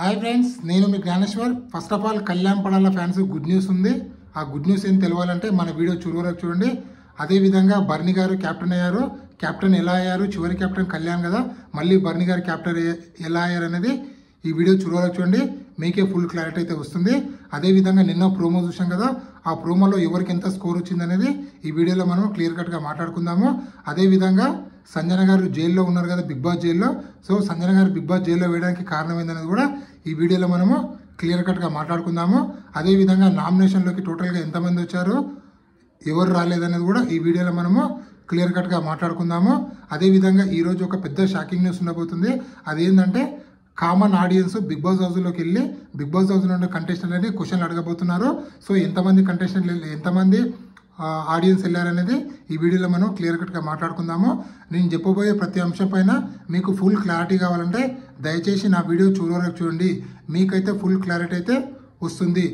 Hi friends, నేను మీ Gnaneshwar. First of all Kalyan Padala fans good news ఉంది. ఆ గుడ్ న్యూస్ ఏం తెలవాలంటే మన వీడియో చివరకు చూడండి. అదేవిధంగా బర్నీ గారు క్యాప్టెన్ అయ్యారు. క్యాప్టెన్ ఎలా అయ్యారు, చివరి క్యాప్టెన్ కళ్యాణ్ కదా, మళ్ళీ బర్నీ గారు క్యాప్టెన్ ఎలా అయ్యారు అనేది ఈ వీడియో చివరకు చూడండి. మీకే ఫుల్ క్లారిటీ అయితే వస్తుంది. అదేవిధంగా నిన్న ప్రోమో చూసాం కదా, ఆ ప్రోమోలో ఎవరికి ఎంత స్కోర్ వచ్చింది అనేది ఈ వీడియోలో మనం క్లియర్ కట్గా మాట్లాడుకుందాము. అదేవిధంగా సంజన గారు జైల్లో ఉన్నారు కదా, బిగ్ బాస్ జైల్లో. సో సంజన గారు బిగ్ బాస్ జైల్లో వేయడానికి కారణం ఏందనేది కూడా ఈ వీడియోలో మనము క్లియర్ కట్గా మాట్లాడుకుందాము. అదేవిధంగా నామినేషన్లోకి టోటల్గా ఎంతమంది వచ్చారు, ఎవరు రాలేదనేది కూడా ఈ వీడియోలో మనము క్లియర్ కట్గా మాట్లాడుకుందాము. అదేవిధంగా ఈరోజు ఒక పెద్ద షాకింగ్ న్యూస్ ఉండబోతుంది. అదేంటంటే కామన్ ఆడియన్స్ బిగ్ బాస్ హౌస్లోకి వెళ్ళి బిగ్ బాస్ హౌస్ నుండి కంటెస్టెంట్ అనేది క్వశ్చన్లు అడగబోతున్నారు. సో ఎంతమంది కంటెస్టెంట్లు, ఎంతమంది ఆడియన్స్ వెళ్ళారనేది ఈ వీడియోలో మనం క్లియర్ కట్గా మాట్లాడుకుందాము. నేను చెప్పబోయే ప్రతి అంశం పైన మీకు ఫుల్ క్లారిటీ కావాలంటే దయచేసి నా వీడియో చివరి చూడండి. మీకైతే ఫుల్ క్లారిటీ అయితే వస్తుంది.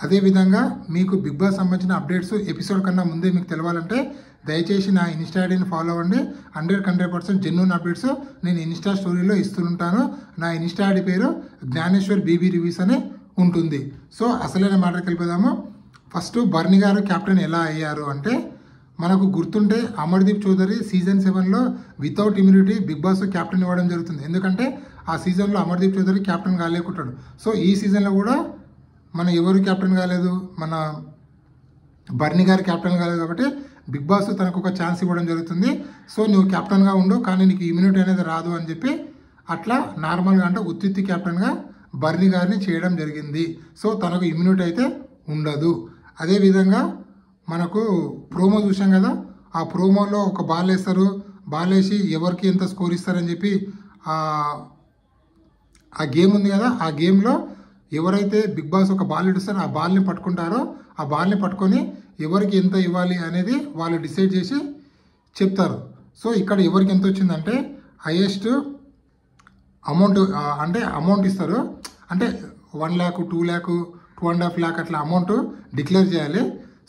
అదేవిధంగా మీకు బిగ్ బాస్ సంబంధించిన అప్డేట్స్ ఎపిసోడ్ కన్నా ముందే మీకు తెలవాలంటే దయచేసి నా ఇన్స్టా ఐడిని ఫాలో అవ్వండి. 100% జెన్యూన్ అప్డేట్స్ నేను ఇన్స్టా స్టోరీలో ఇస్తుంటాను. నా ఇన్స్టా ఐడి పేరు జ్ఞానేశ్వర్ బీబీ రివ్యూస్ అని ఉంటుంది. సో అసలైన మాటకి వెళ్ళిపోదాము. ఫస్ట్ బర్నీ గారు క్యాప్టెన్ ఎలా అయ్యారు అంటే, మనకు గుర్తుంటే అమర్దీప్ చౌదరి సీజన్ 7లో without immunity Bigg Boss captain ఇవ్వడం జరుగుతుంది. ఎందుకంటే ఆ సీజన్లో అమర్దీప్ చౌదరి క్యాప్టెన్ కాలేకుంటాడు. సో ఈ సీజన్లో కూడా మన ఎవరు క్యాప్టెన్ కాలేదు, మన బర్నీ గారు క్యాప్టెన్ కాలేదు. కాబట్టి బిగ్ బాస్ తనకు ఒక ఛాన్స్ ఇవ్వడం జరుగుతుంది. సో నువ్వు క్యాప్టెన్గా ఉండు, కానీ నీకు ఇమ్యూనిటీ అనేది రాదు అని చెప్పి అట్లా నార్మల్గా అంటే ఉత్తిత్తి క్యాప్టెన్గా బర్నీ గారిని చేయడం జరిగింది. సో తనకు ఇమ్యూనిటీ అయితే ఉండదు. అదేవిధంగా మనకు ప్రోమో చూసాం కదా, ఆ ప్రోమోలో ఒక బాల్ వేస్తారు. బాల్ వేసి ఎవరికి ఎంత స్కోర్ ఇస్తారని చెప్పి ఆ గేమ్ ఉంది కదా, ఆ గేమ్లో ఎవరైతే బిగ్ బాస్ ఒక బాల్ ఇస్తారో ఆ బాల్ని పట్టుకుంటారో, ఆ బాల్ని పట్టుకొని ఎవరికి ఎంత ఇవ్వాలి అనేది వాళ్ళు డిసైడ్ చేసి చెప్తారు. సో ఇక్కడ ఎవరికి ఎంత వచ్చిందంటే హైయెస్ట్ అమౌంట్ ఇస్తారు. అంటే 1 lakh, 2 lakh, 2.5 lakh అట్లా అమౌంట్ డిక్లేర్ చేయాలి.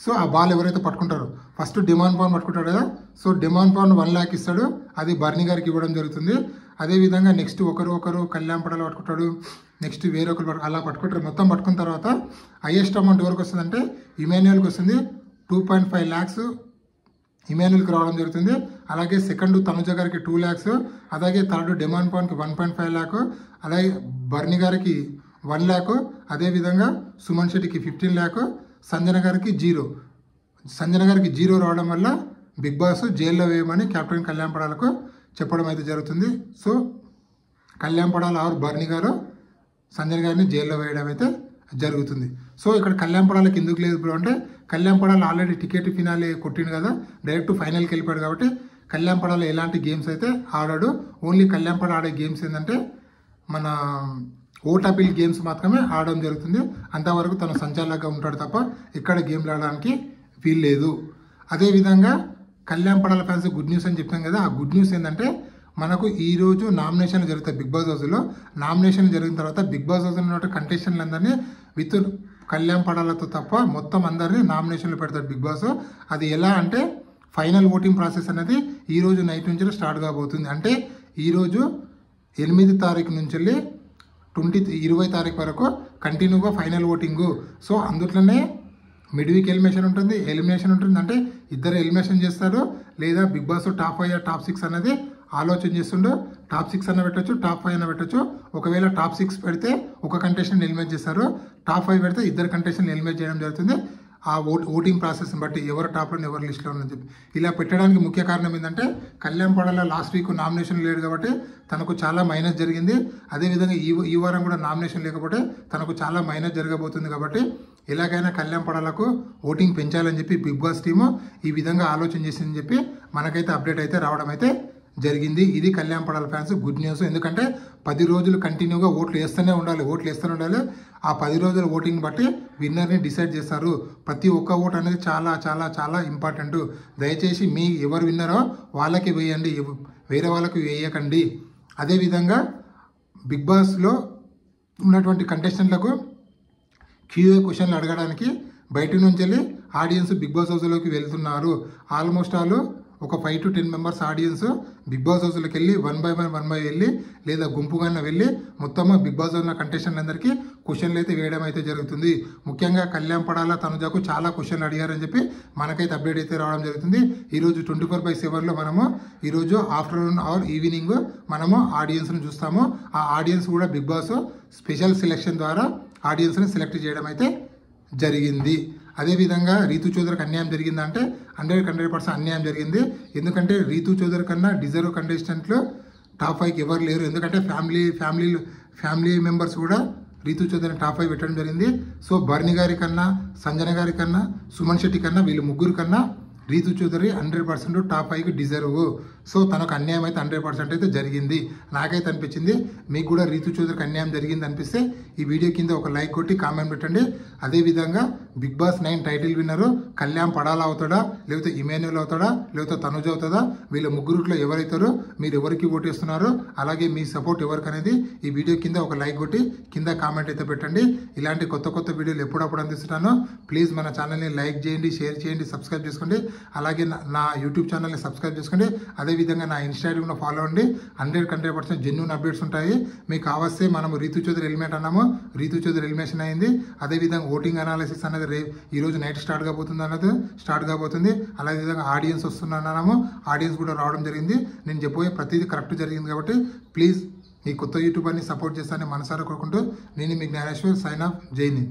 సో ఆ బాల్ ఎవరైతే పట్టుకుంటారో, ఫస్ట్ డిమాండ్ పవన్ పట్టుకుంటాడు కదా, సో డిమాండ్ పవన్ 1 lakh ఇస్తాడు. అది బర్నీ గారికి ఇవ్వడం జరుగుతుంది. అదేవిధంగా నెక్స్ట్ ఒకరు కళ్యాణ్ పడాలు పట్టుకుంటాడు, నెక్స్ట్ వేరొకరు అలా పట్టుకుంటారు. మొత్తం పట్టుకున్న తర్వాత హైయెస్ట్ అమౌంట్ ఎవరికి వస్తుందంటే ఇమాన్యుయల్కి వస్తుంది. 2.5 lakhs ఇమాన్యుయల్కి రావడం జరుగుతుంది. అలాగే సెకండ్ తనుజ గారికి 2 lakhs, అలాగే థర్డ్ డిమాండ్ పవన్కి 1.5 lakh, అలాగే బర్నీ గారికి 1 lakh, అదేవిధంగా సుమన్ శెట్టికి 15 lakh, సంజన గారికి 0. సంజన గారికి 0 రావడం వల్ల బిగ్ బాస్ జైల్లో వేయమని కెప్టెన్ కళ్యాణ్ పడాలకు చెప్పడం అయితే జరుగుతుంది. సో కళ్యాణ్ పడాల ఆరు బర్నీ గారు సంజన గారిని జైల్లో వేయడం అయితే జరుగుతుంది. సో ఇక్కడ కళ్యాణ్ పడాలకి ఎందుకు లేదు బ్రో అంటే, Kalyan Padala already ticket finale కొట్టిండు కదా, డైరెక్ట్ ఫైనల్కి వెళ్ళిపోయాడు. కాబట్టి కళ్యాణ్ పడాల ఎలాంటి గేమ్స్ అయితే ఆడాడు. ఓన్లీ కళ్యాణ్ పడాల ఆడే గేమ్స్ ఏంటంటే మన ఓటాపిల్ గేమ్స్ మాత్రమే ఆడడం జరుగుతుంది. అంతవరకు తను సంచాలకుగా ఉంటాడు తప్ప ఇక్కడ గేమ్లు ఆడడానికి వీల్లేదు. అదేవిధంగా Kalyan Padala fans good news అని చెప్పాం కదా, ఆ గుడ్ న్యూస్ ఏంటంటే మనకు ఈరోజు నామినేషన్లు జరుగుతాయి బిగ్ బాస్ హౌస్లో. నామినేషన్ జరిగిన తర్వాత బిగ్ బాస్ హౌస్లో ఉన్న కంటెస్టెంట్లు అందరినీ విత్ కళ్యాణ్ పడాలతో తప్ప మొత్తం అందరినీ నామినేషన్లు పెడతాడు బిగ్ బాస్. అది ఎలా అంటే ఫైనల్ ఓటింగ్ ప్రాసెస్ అనేది ఈరోజు నైట్ నుంచి స్టార్ట్ కాబోతుంది. అంటే ఈరోజు 8 తారీఖు నుంచి వెళ్ళి 20 తారీఖు వరకు కంటిన్యూగా ఫైనల్ ఓటింగు. సో అందులోనే మిడ్ వీక్ ఎలిమినేషన్ ఉంటుంది. అంటే ఇద్దరు ఎలిమినేషన్ చేస్తారు, లేదా బిగ్ బాస్ టాప్ 5 టాప్ 6 అనేది ఆలోచన చేస్తుండో. టాప్ 6 అన్న పెట్టచ్చు, టాప్ 5 అన్న పెట్టచ్చు. ఒకవేళ టాప్ 6 పెడితే ఒక కంటెస్టెంట్ ఎలిమినేట్ చేస్తారు, టాప్ 5 పెడితే ఇద్దరు కంటెస్టెంట్ ఎలిమినేట్ చేయడం జరుగుతుంది. ఆ ఓటింగ్ ప్రాసెస్ని బట్టి ఎవరు టాప్లో ఎవరు లిస్ట్లో ఉన్నది చెప్పి ఇలా పెట్టడానికి ముఖ్య కారణం ఏంటంటే, Kalyan Padala last week nomination లేడు కాబట్టి తనకు చాలా మైనస్ జరిగింది. అదేవిధంగా ఈ వారం కూడా నామినేషన్ లేకపోతే తనకు చాలా మైనస్ జరగబోతుంది. కాబట్టి ఎలాగైనా కళ్యాణ్ పడాలకు ఓటింగ్ పెంచాలని చెప్పి బిగ్ బాస్ టీము ఈ విధంగా ఆలోచన చేసిందని చెప్పి మనకైతే అప్డేట్ అయితే రావడం అయితే జరిగింది. ఇది Kalyan Padala fans good news. ఎందుకంటే 10 రోజులు కంటిన్యూగా ఓట్లు వేస్తూనే ఉండాలి. ఆ 10 రోజుల ఓటింగ్ బట్టి విన్నర్ని డిసైడ్ చేస్తారు. ప్రతి ఒక్క ఓటు అనేది చాలా చాలా చాలా ఇంపార్టెంట్. దయచేసి మీ ఎవరు విన్నరో వాళ్ళకి వేయండి, వేరే వాళ్ళకి వేయకండి. అదేవిధంగా బిగ్ బాస్లో ఉన్నటువంటి కంటెస్టెంట్లకు క్యూఏ క్వశ్చన్లు అడగడానికి బయట నుంచి వెళ్ళి ఆడియన్స్ బిగ్ బాస్ హౌస్లోకి వెళ్తున్నారు. ఆల్మోస్ట్ ఒక 5 to 10 members audience big boss హౌస్లోకి వెళ్ళి వన్ బై వెళ్ళి లేదా గుంపుగానే వెళ్ళి మొత్తం బిగ్ బాస్ హౌస్లో కంటెస్టెంట్ అందరికీ క్వశ్చన్లు అయితే వేయడం అయితే జరుగుతుంది. ముఖ్యంగా కళ్యాణ్ పడాల తనుజకు చాలా క్వశ్చన్లు అడిగారని చెప్పి మనకైతే అప్డేట్ అయితే రావడం జరుగుతుంది. ఈరోజు 24/7లో మనము ఈరోజు ఆఫ్టర్నూన్ ఆర్ ఈవినింగ్ మనము ఆడియన్స్ను చూస్తాము. ఆ ఆడియన్స్ కూడా బిగ్ బాస్ స్పెషల్ సెలెక్షన్ ద్వారా ఆడియన్స్ని సెలెక్ట్ చేయడం అయితే జరిగింది. అదేవిధంగా రీతు చౌదరికి అన్యాయం జరిగిందంటే 100% అన్యాయం జరిగింది. ఎందుకంటే రీతు చౌదరి కన్నా డిజర్వ్ కంటెస్టెంట్లు టాప్ 5కి ఎవరు లేరు. ఎందుకంటే ఫ్యామిలీ మెంబర్స్ కూడా రీతు చౌదరిని టాప్ 5 పెట్టడం జరిగింది. సో బర్ని గారి కన్నా, సంజన గారి కన్నా, సుమన్ శెట్టి కన్నా వీళ్ళు ముగ్గురు కన్నా రీతు చౌదరి 100% టాప్ 5కి డిజర్వ్. సో తనకు అన్యాయం అయితే 100% అయితే జరిగింది. నాకైతే అనిపించింది. మీకు కూడా రీతు చౌదరికి అన్యాయం జరిగింది అనిపిస్తే ఈ వీడియో కింద ఒక లైక్ కొట్టి కామెంట్ పెట్టండి. అదేవిధంగా బిగ్ బాస్ 9 టైటిల్ విన్నరు కళ్యాణ్ పడాలా అవుతాడా, లేకపోతే ఇమాన్యుల్ అవుతాడా, లేకపోతే తనుజ అవుతుందా, వీళ్ళ ముగ్గురుట్లో ఎవరైతారో మీరు ఎవరికి ఓటేస్తున్నారో, అలాగే మీ సపోర్ట్ ఎవరికి అనేది ఈ వీడియో కింద ఒక లైక్ కొట్టి కింద కామెంట్ అయితే పెట్టండి. ఇలాంటి కొత్త వీడియోలు ఎప్పుడప్పుడు అందిస్తున్నాను. ప్లీజ్ మన ఛానల్ని లైక్ చేయండి, షేర్ చేయండి, సబ్స్క్రైబ్ చేసుకోండి. అలాగే నా యూట్యూబ్ ఛానల్ని సబ్స్క్రైబ్ చేసుకోండి. అదేవిధంగా నా ఇన్స్టాగ్రామ్లో ఫాలో అవ్వండి. 100% జెన్యూన్ అప్డేట్స్ ఉంటాయి. మీకు కావస్తే మనము రీతు చౌదరి ఎలిమినేట్ అన్నాము, రీతు చౌదరి ఎలిమినేషన్ అయింది. అదేవిధంగా ఓటింగ్ అనాలిసిస్ అనేది ఈరోజు నైట్ స్టార్ట్ కాబోతుంది. అదేవిధంగా ఆడియన్స్ వస్తున్నాము, ఆడియన్స్ కూడా రావడం జరిగింది. నేను చెప్పబోయే ప్రతిదీ కరెక్ట్ జరిగింది. కాబట్టి ప్లీజ్ ఈ కొత్త యూట్యూబర్ని సపోర్ట్ చేస్తానని మనసారా కోరుకుంటూ నేను మీ జ్ఞానేశ్వర్ సైన్ ఆఫ్. జై హింద్.